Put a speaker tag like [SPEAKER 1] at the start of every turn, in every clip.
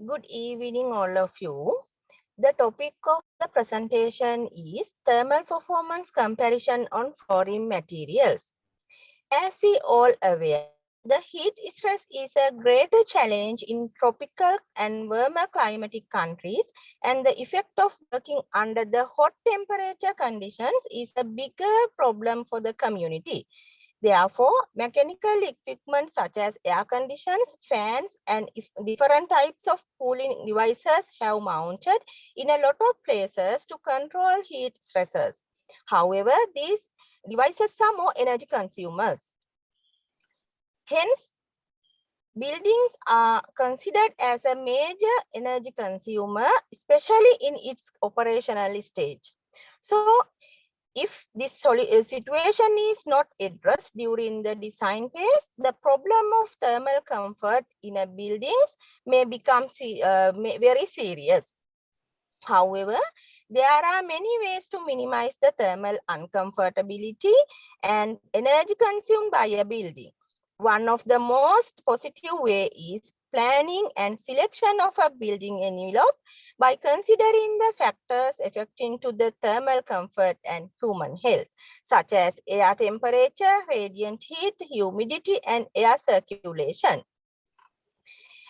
[SPEAKER 1] Good evening, all of you. The topic of the presentation is thermal performance comparison on flooring materials. As we all aware, the heat stress is a greater challenge in tropical and warmer climatic countries, and the effect of working under the hot temperature conditions is a bigger problem for the community. Therefore, mechanical equipment such as air conditioners, fans, and different types of cooling devices have mounted in a lot of places to control heat stresses. However, these devices are more energy consumers. Hence, buildings are considered as a major energy consumer, especially in its operational stage. So, if this situation is not addressed during the design phase, the problem of thermal comfort in a buildings may become very serious. However, there are many ways to minimize the thermal uncomfortability and energy consumed by a building. One of the most positive way is planning and selection of a building envelope by considering the factors affecting to the thermal comfort and human health, such as air temperature, radiant heat, humidity, and air circulation.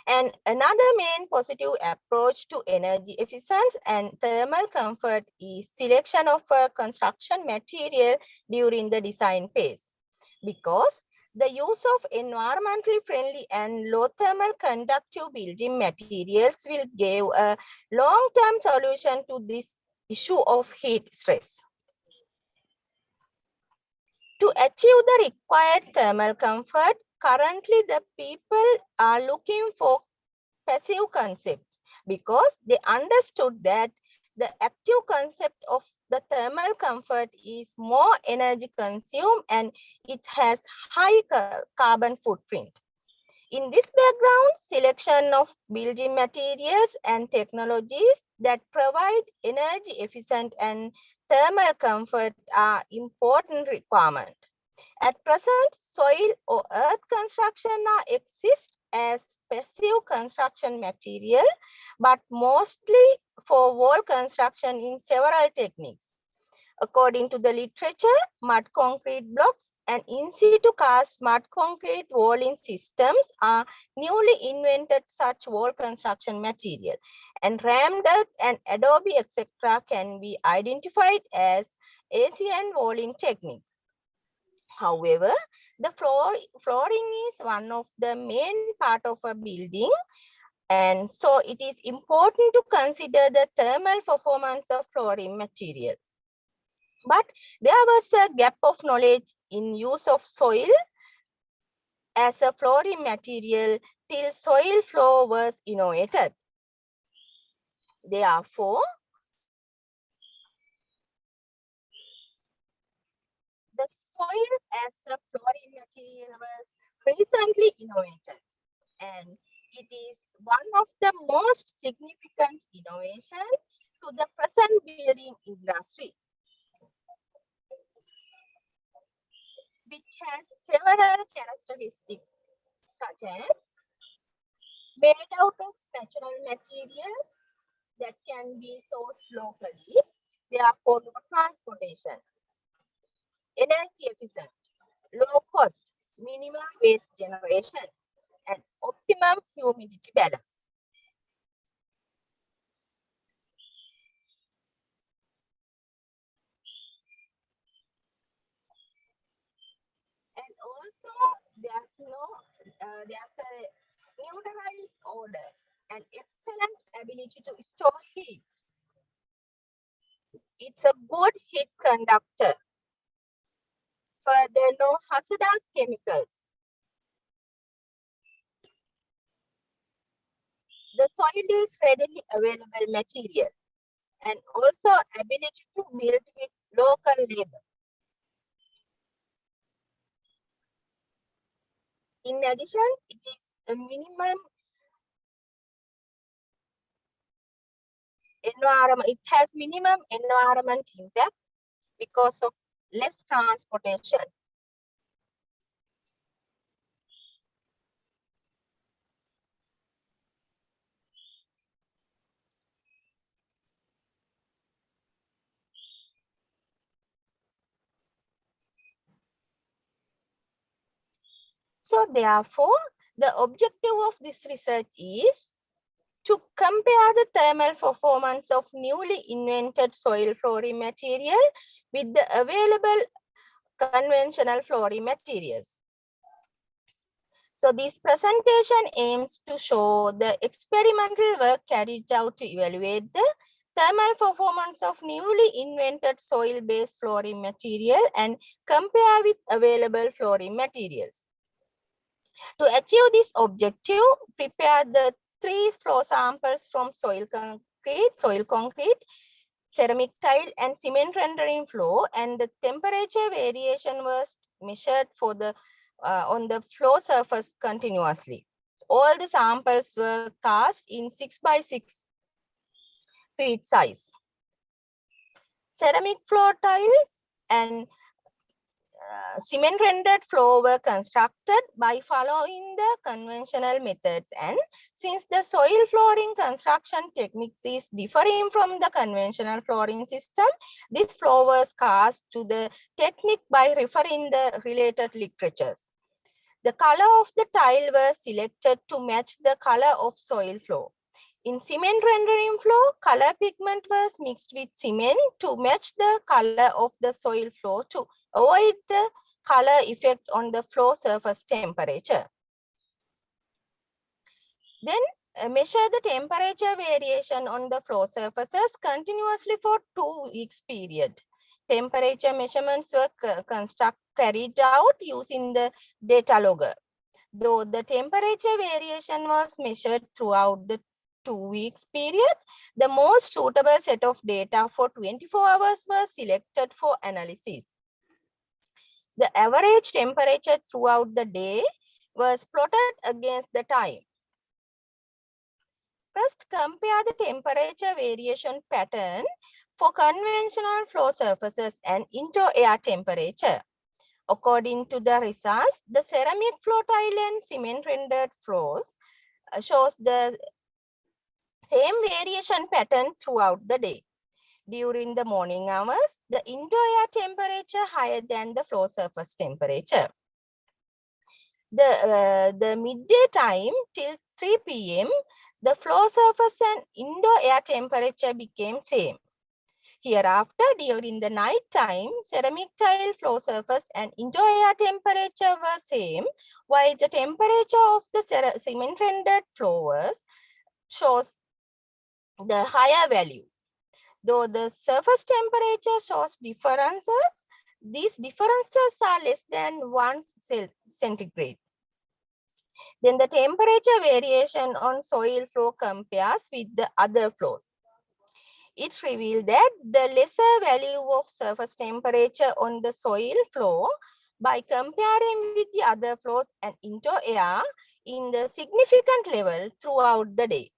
[SPEAKER 1] And another main positive approach to energy efficiency and thermal comfort is selection of a construction material during the design phase. Because the use of environmentally friendly and low thermal conductive building materials will give a long-term solution to this issue of heat stress. To achieve the required thermal comfort, currently the people are looking for passive concepts because they understood that the active concept of the thermal comfort is more energy consumed and it has high carbon footprint. In this background, selection of building materials and technologies that provide energy efficient and thermal comfort are important requirements. At present, soil or earth construction exist as passive construction material, but mostly for wall construction in several techniques. According to the literature, mud concrete blocks and in situ cast mud concrete walling systems are newly invented such wall construction material, and rammed earth and adobe etc. can be identified as ASEAN walling techniques. However, the flooring is one of the main part of a building, and so it is important to consider the thermal performance of flooring material. But there was a gap of knowledge in use of soil as a flooring material till soil floor was innovated. Therefore, the soil as a flooring material was recently innovated, and it is one of the most significant innovations to the present building industry, which has several characteristics such as made out of natural materials that can be sourced locally, therefore no transportation, energy efficient, low cost, minimum waste generation, and optimum humidity balance. And also there's a neutralized order and excellent ability to store heat. It's a good heat conductor. Further, no hazardous chemicals. The soil is readily available material and also ability to build with local labor. In addition, it is a minimum environment. It has minimum environment impact because of less transportation. So therefore, the objective of this research is to compare the thermal performance of newly invented soil flooring material with the available conventional flooring materials. So this presentation aims to show the experimental work carried out to evaluate the thermal performance of newly invented soil-based flooring material and compare with available flooring materials. To achieve this objective, prepare the 3 floor samples from soil concrete, ceramic tile and cement rendering floor, and the temperature variation was measured for the on the floor surface continuously. All the samples were cast in 6 by 6 feet size. Ceramic floor tiles and cement rendered floor were constructed by following the conventional methods, and since the soil flooring construction techniques is differing from the conventional flooring system, this floor was cast to the technique by referring the related literatures. The color of the tile was selected to match the color of soil floor. In cement rendering floor, color pigment was mixed with cement to match the color of the soil floor to avoid the color effect on the floor surface temperature. Then measure the temperature variation on the floor surfaces continuously for 2 weeks period. Temperature measurements were carried out using the data logger. Though the temperature variation was measured throughout the 2 weeks period, the most suitable set of data for 24 hours was selected for analysis. The average temperature throughout the day was plotted against the time. First, compare the temperature variation pattern for conventional floor surfaces and indoor air temperature. According to the results, the ceramic floor tile and cement rendered floors shows the same variation pattern throughout the day. During the morning hours, the indoor air temperature higher than the floor surface temperature. The midday time till 3 p.m., the floor surface and indoor air temperature became same. Hereafter, during the night time, ceramic tile floor surface and indoor air temperature were same, while the temperature of the cement rendered floors shows the higher value. Though the surface temperature shows differences, these differences are less than 1 centigrade. Then the temperature variation on soil floor compares with the other floors. It revealed that the lesser value of surface temperature on the soil floor by comparing with the other floors and indoor air in the significant level throughout the day.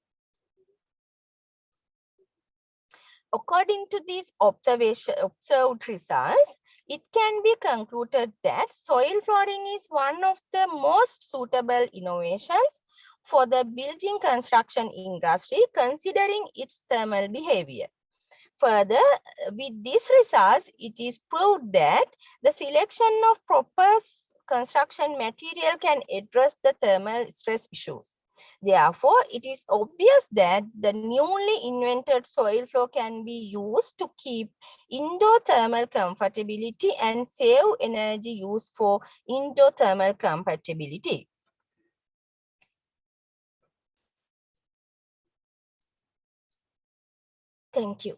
[SPEAKER 1] According to these observed results, it can be concluded that soil flooring is one of the most suitable innovations for the building construction industry, considering its thermal behavior. Further, with these results, it is proved that the selection of proper construction material can address the thermal stress issues. Therefore, it is obvious that the newly invented soil floor can be used to keep indoor thermal compatibility and save energy used for indoor thermal compatibility. Thank you.